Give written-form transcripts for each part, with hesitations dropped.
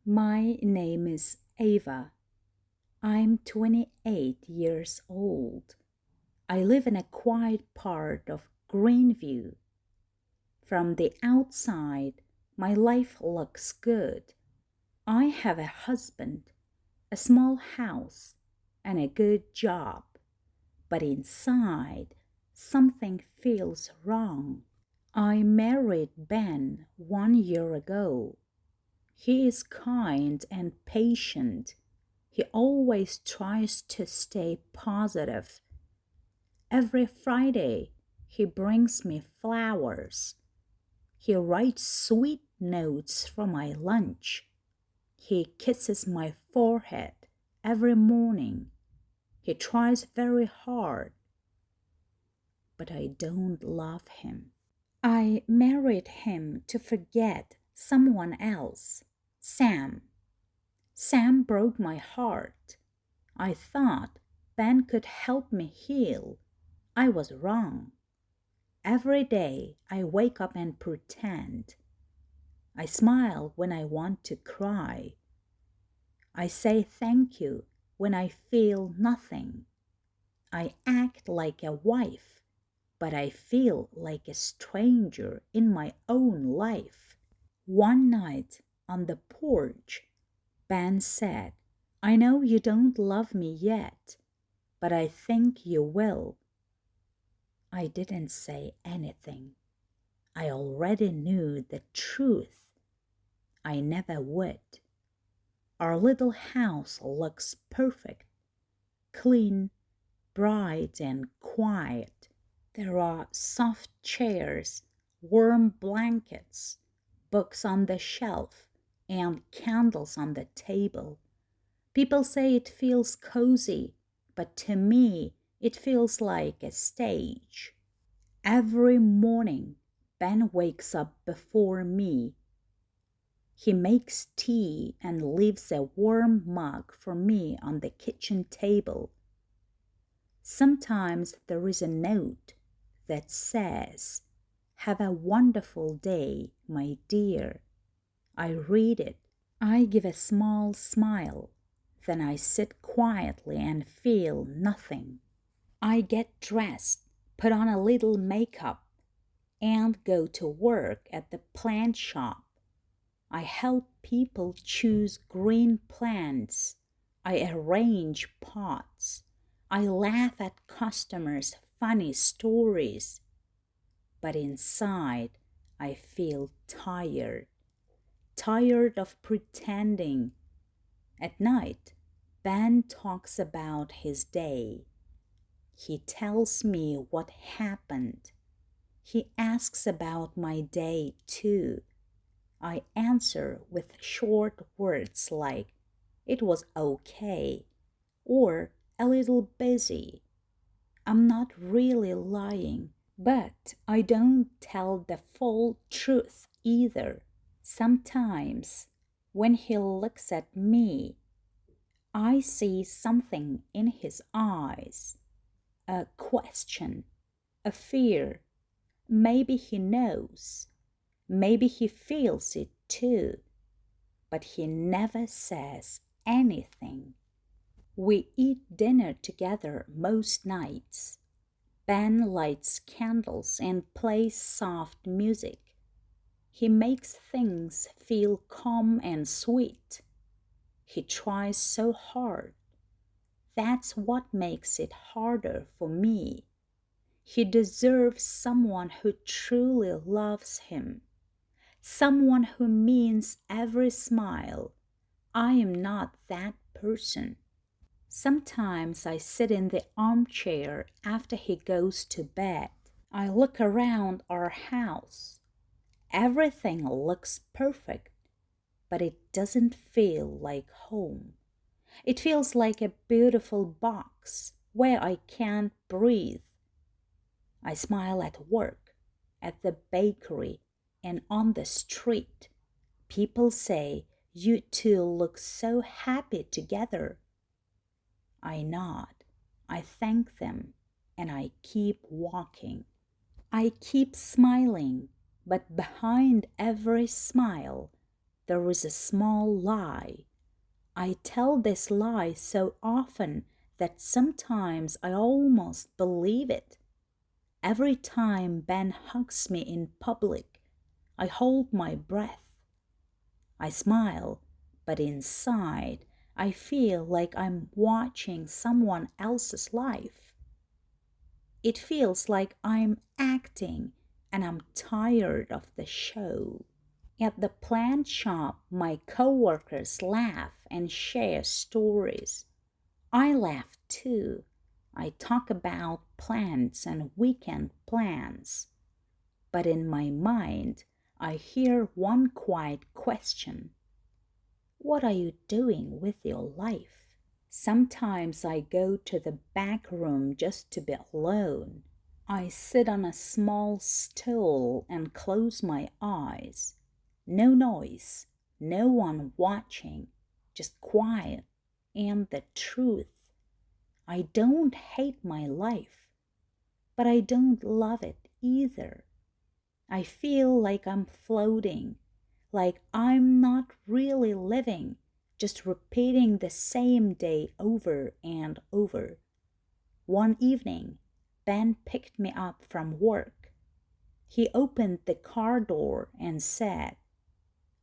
My name is Ava. I'm 28 years old. I live in a quiet part of Greenview. From the outside, my life looks good. I have a husband, a small house, and a good job. But inside, something feels wrong. I married Ben 1 year ago. He is kind and patient. He always tries to stay positive. Every Friday, he brings me flowers. He writes sweet notes for my lunch. He kisses my forehead every morning. He tries very hard, but I don't love him. I married him to forget someone else, Sam. Sam broke my heart. I thought Ben could help me heal. I was wrong. Every day I wake up and pretend. I smile when I want to cry. I say thank you when I feel nothing. I act like a wife, but I feel like a stranger in my own life. One night on the porch, Ben said, I know you don't love me yet, but I think you will. I didn't say anything. I already knew the truth. I never would. Our little house looks perfect, clean, bright, and quiet. There are soft chairs, warm blankets, books on the shelf, and candles on the table. People say it feels cozy, but to me, it feels like a stage. Every morning, Ben wakes up before me. He makes tea and leaves a warm mug for me on the kitchen table. Sometimes there is a note that says, Have a wonderful day, my dear. I read it. I give a small smile. Then I sit quietly and feel nothing. I get dressed, put on a little makeup, and go to work at the plant shop. I help people choose green plants. I arrange pots. I laugh at customers' funny stories. But inside, I feel tired. Tired of pretending. At night, Ben talks about his day. He tells me what happened. He asks about my day too. I answer with short words like, it was okay, or a little busy. I'm not really lying, but I don't tell the full truth either. Sometimes, when he looks at me, I see something in his eyes, a question, a fear. Maybe he knows. Maybe he feels it too, but he never says anything. We eat dinner together most nights. Ben lights candles and plays soft music. He makes things feel calm and sweet. He tries so hard. That's what makes it harder for me. He deserves someone who truly loves him. Someone who means every smile. I am not that person. Sometimes I sit in the armchair after he goes to bed. I look around our house. Everything looks perfect, but it doesn't feel like home. It feels like a beautiful box where I can't breathe. I smile at work, at the bakery, and on the street. People say, you two look so happy together. I nod, I thank them, and I keep walking. I keep smiling, but behind every smile, there is a small lie. I tell this lie so often that sometimes I almost believe it. Every time Ben hugs me in public, I hold my breath. I smile, but inside, I feel like I'm watching someone else's life. It feels like I'm acting and I'm tired of the show. At the plant shop, my coworkers laugh and share stories. I laugh too. I talk about plants and weekend plans. But in my mind, I hear one quiet question. What are you doing with your life? Sometimes I go to the back room just to be alone. I sit on a small stool and close my eyes. No noise, no one watching, just quiet and the truth. I don't hate my life, but I don't love it either. I feel like I'm floating, like I'm not really living, just repeating the same day over and over. One evening, Ben picked me up from work. He opened the car door and said,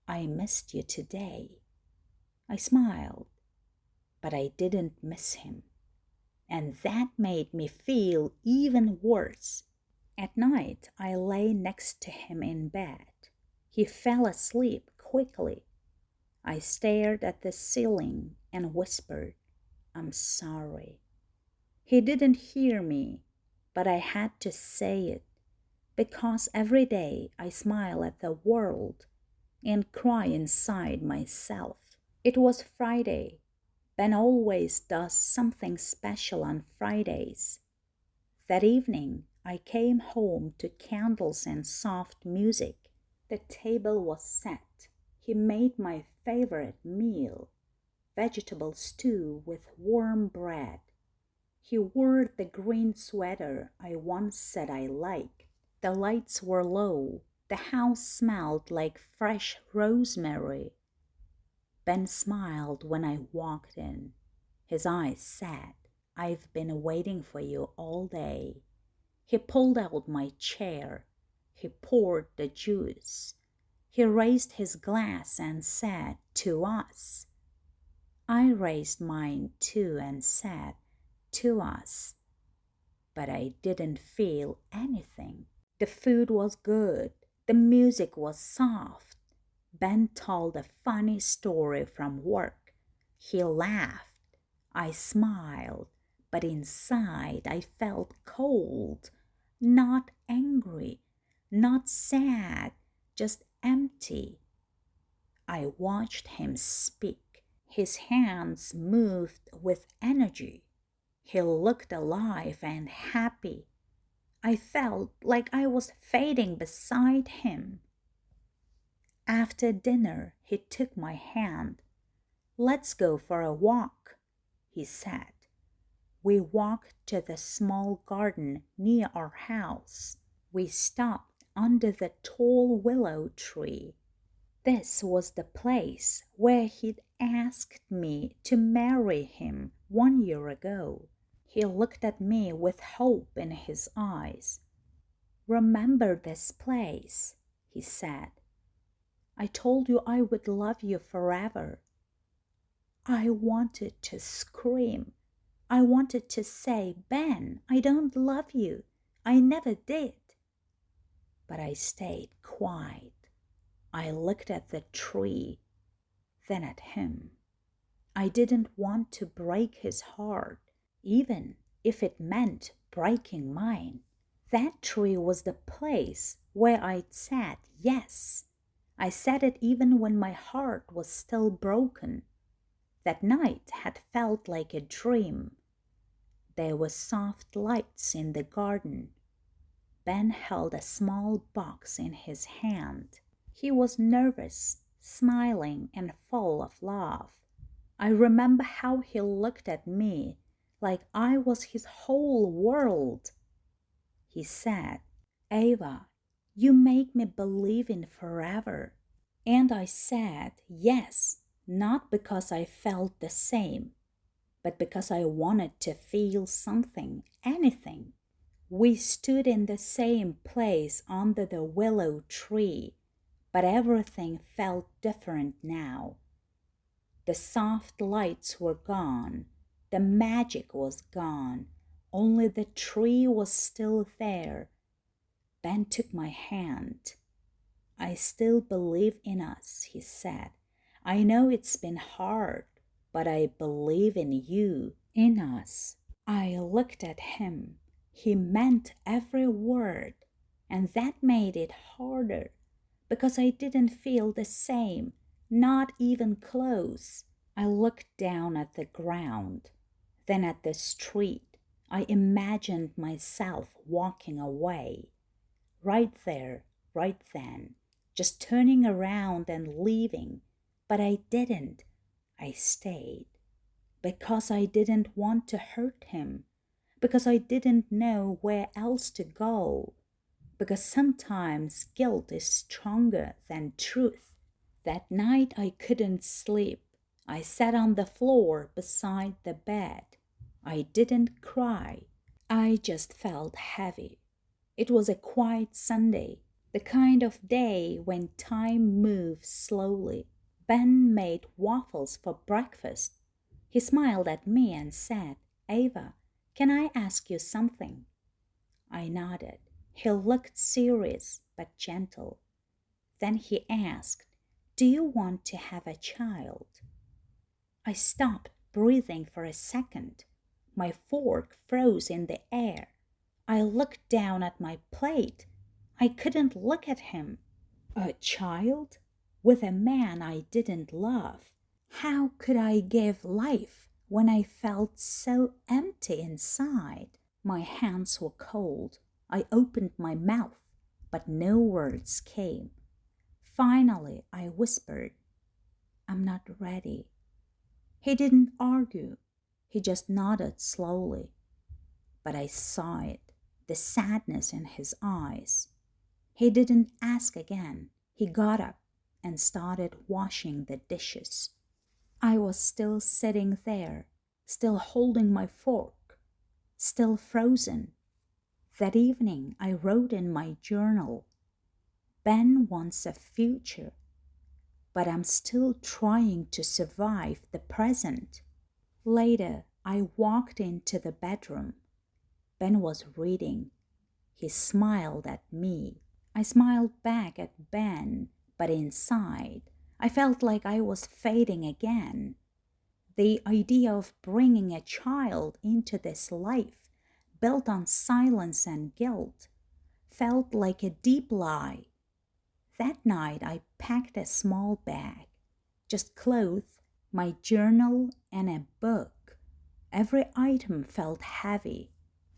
I missed you today. I smiled, but I didn't miss him. And that made me feel even worse. At night, I lay next to him in bed. He fell asleep quickly. I stared at the ceiling and whispered, I'm sorry. He didn't hear me, but I had to say it because every day I smile at the world and cry inside myself. It was Friday. Ben always does something special on Fridays. That evening, I came home to candles and soft music. The table was set. He made my favorite meal, vegetable stew with warm bread. He wore the green sweater I once said I liked. The lights were low. The house smelled like fresh rosemary. Ben smiled when I walked in. His eyes said, I've been waiting for you all day. He pulled out my chair. He poured the juice. He raised his glass and said, to us. I raised mine too and said, to us. But I didn't feel anything. The food was good. The music was soft. Ben told a funny story from work. He laughed. I smiled, but inside I felt cold, not angry, not sad, just empty. I watched him speak. His hands moved with energy. He looked alive and happy. I felt like I was fading beside him. After dinner, he took my hand. Let's go for a walk, he said. We walked to the small garden near our house. We stopped under the tall willow tree. This was the place where he'd asked me to marry him 1 year ago. He looked at me with hope in his eyes. Remember this place, he said. I told you I would love you forever. I wanted to scream. I wanted to say, Ben, I don't love you. I never did. But I stayed quiet. I looked at the tree, then at him. I didn't want to break his heart, even if it meant breaking mine. That tree was the place where I'd said yes. I said it even when my heart was still broken. That night had felt like a dream. There were soft lights in the garden. Ben held a small box in his hand. He was nervous, smiling, and full of love. I remember how he looked at me like I was his whole world. He said, Ava, you make me believe in forever. And I said yes, not because I felt the same, but because I wanted to feel something, anything. We stood in the same place under the willow tree, but everything felt different now. The soft lights were gone. The magic was gone. Only the tree was still there. Ben took my hand. I still believe in us, he said. I know it's been hard, but I believe in you, in us. I looked at him. He meant every word, and that made it harder because I didn't feel the same, not even close. I looked down at the ground, then at the street. I imagined myself walking away, right there, right then, just turning around and leaving. But I didn't. I stayed because I didn't want to hurt him, because I didn't know where else to go, because sometimes guilt is stronger than truth. That night I couldn't sleep. I sat on the floor beside the bed. I didn't cry. I just felt heavy. It was a quiet Sunday, the kind of day when time moves slowly. Ben made waffles for breakfast. He smiled at me and said, Ava, can I ask you something? I nodded. He looked serious but gentle. Then he asked, do you want to have a child? I stopped breathing for a second. My fork froze in the air. I looked down at my plate. I couldn't look at him. A child? With a man I didn't love? How could I give life when I felt so empty inside? My hands were cold. I opened my mouth, but no words came. Finally, I whispered, I'm not ready. He didn't argue. He just nodded slowly. But I saw it, the sadness in his eyes. He didn't ask again. He got up and started washing the dishes. I was still sitting there, still holding my fork, still frozen. That evening, I wrote in my journal, Ben wants a future, but I'm still trying to survive the present. Later, I walked into the bedroom. Ben was reading. He smiled at me. I smiled back at Ben, but inside, I felt like I was fading again. The idea of bringing a child into this life, built on silence and guilt, felt like a deep lie. That night, I packed a small bag, just clothes, my journal, and a book. Every item felt heavy.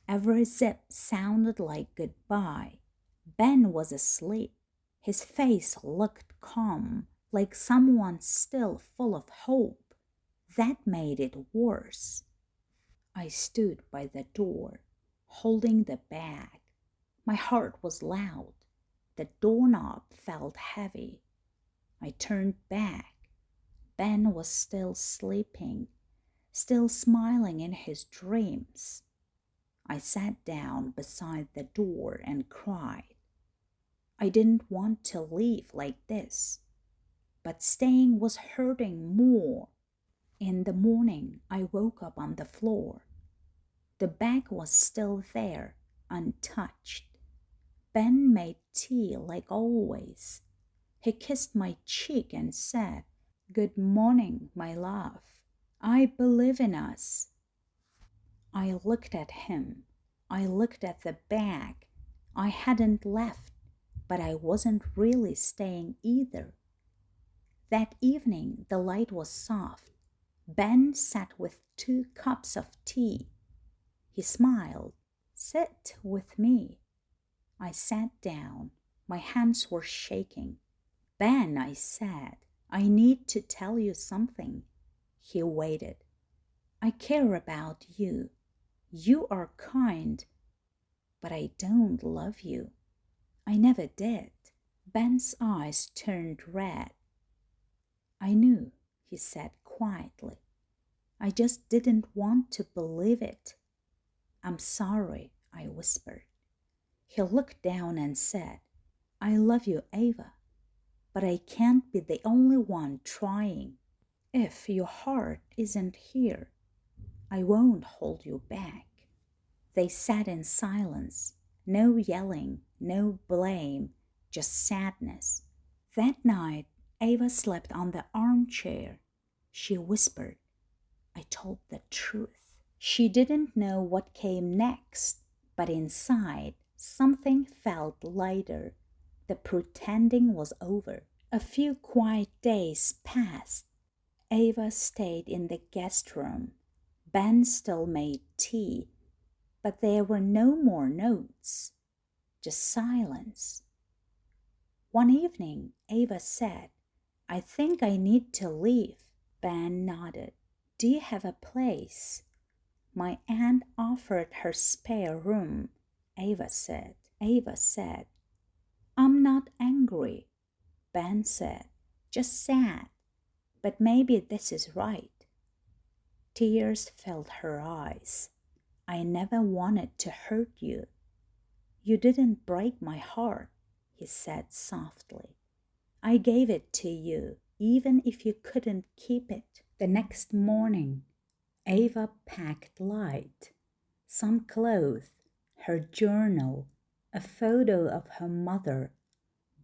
Every zip sounded like goodbye. Ben was asleep. His face looked calm, like someone still full of hope. That made it worse. I stood by the door, holding the bag. My heart was loud. The doorknob felt heavy. I turned back. Ben was still sleeping, still smiling in his dreams. I sat down beside the door and cried. I didn't want to leave like this, but staying was hurting more. In the morning, I woke up on the floor. The bag was still there, untouched. Ben made tea like always. He kissed my cheek and said, Good morning, my love. I believe in us. I looked at him. I looked at the bag. I hadn't left, but I wasn't really staying either. That evening, the light was soft. Ben sat with 2 cups of tea. He smiled. Sit with me. I sat down. My hands were shaking. Ben, I said, I need to tell you something. He waited. I care about you. You are kind, but I don't love you. I never did. Ben's eyes turned red. I knew, he said quietly. I just didn't want to believe it. I'm sorry, I whispered. He looked down and said, I love you, Ava, but I can't be the only one trying. If your heart isn't here, I won't hold you back. They sat in silence, no yelling, no blame, just sadness. That night, Ava slept on the armchair. She whispered, I told the truth. She didn't know what came next, but inside, something felt lighter. The pretending was over. A few quiet days passed. Ava stayed in the guest room. Ben still made tea, but there were no more notes, just silence. One evening, Ava said, I think I need to leave. Ben nodded. Do you have a place? My aunt offered her spare room, Ava said. I'm not angry, Ben said, just sad, but maybe this is right. Tears filled her eyes. I never wanted to hurt you. You didn't break my heart, he said softly. I gave it to you, even if you couldn't keep it. The next morning, Ava packed light. Some clothes, her journal, a photo of her mother.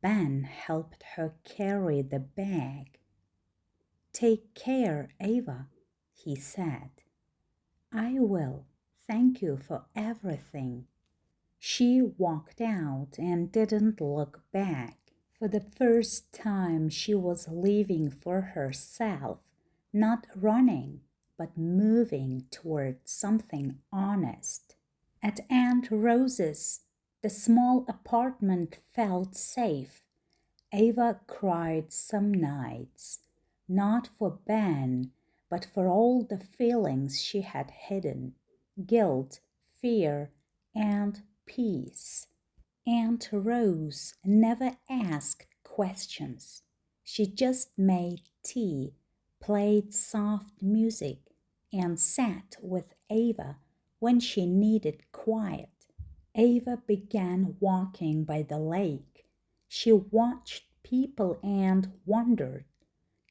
Ben helped her carry the bag. Take care, Ava, he said. I will. Thank you for everything. She walked out and didn't look back. For the first time, she was living for herself, not running, but moving toward something honest. At Aunt Rose's, the small apartment felt safe. Ava cried some nights, not for Ben, but for all the feelings she had hidden, guilt, fear, and peace. Aunt Rose never asked questions. She just made tea, played soft music, and sat with Ava when she needed quiet. Ava began walking by the lake. She watched people and wondered,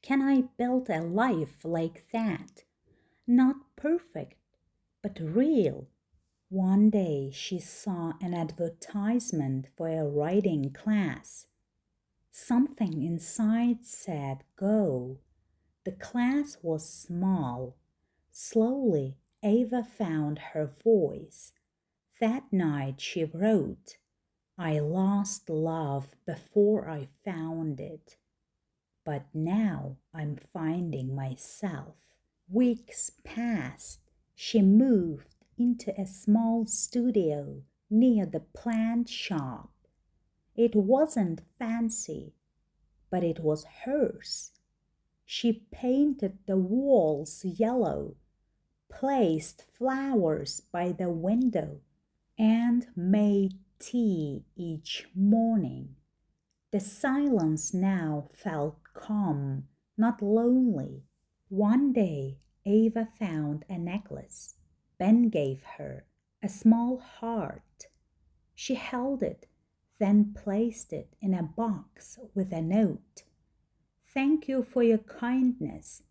can I build a life like that? Not perfect, but real. One day she saw an advertisement for a writing class. Something inside said, go. The class was small. Slowly, Ava found her voice. That night she wrote, I lost love before I found it, but now I'm finding myself. Weeks passed. She moved into a small studio near the plant shop. It wasn't fancy, but it was hers. She painted the walls yellow, placed flowers by the window, and made tea each morning. The silence now felt calm, not lonely. One day, Ava found a necklace. Ben gave her a small heart. She held it, then placed it in a box with a note. Thank you for your kindness.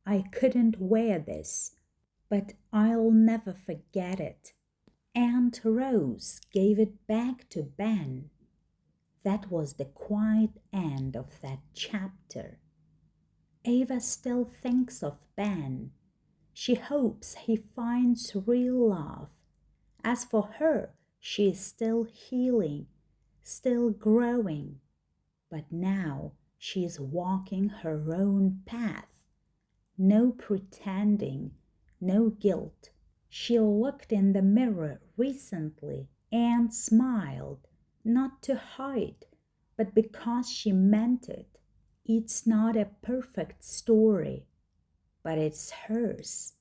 I couldn't wear this, but I'll never forget it. Aunt Rose gave it back to Ben. That was the quiet end of that chapter. Ava still thinks of Ben. She hopes he finds real love. As for her, she is still healing, still growing. But now she is walking her own path. No pretending, no guilt. She looked in the mirror recently and smiled, not to hide, but because she meant it. It's not a perfect story, but it's hers.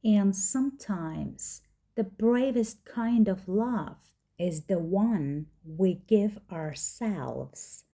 And sometimes the bravest kind of love is the one we give ourselves.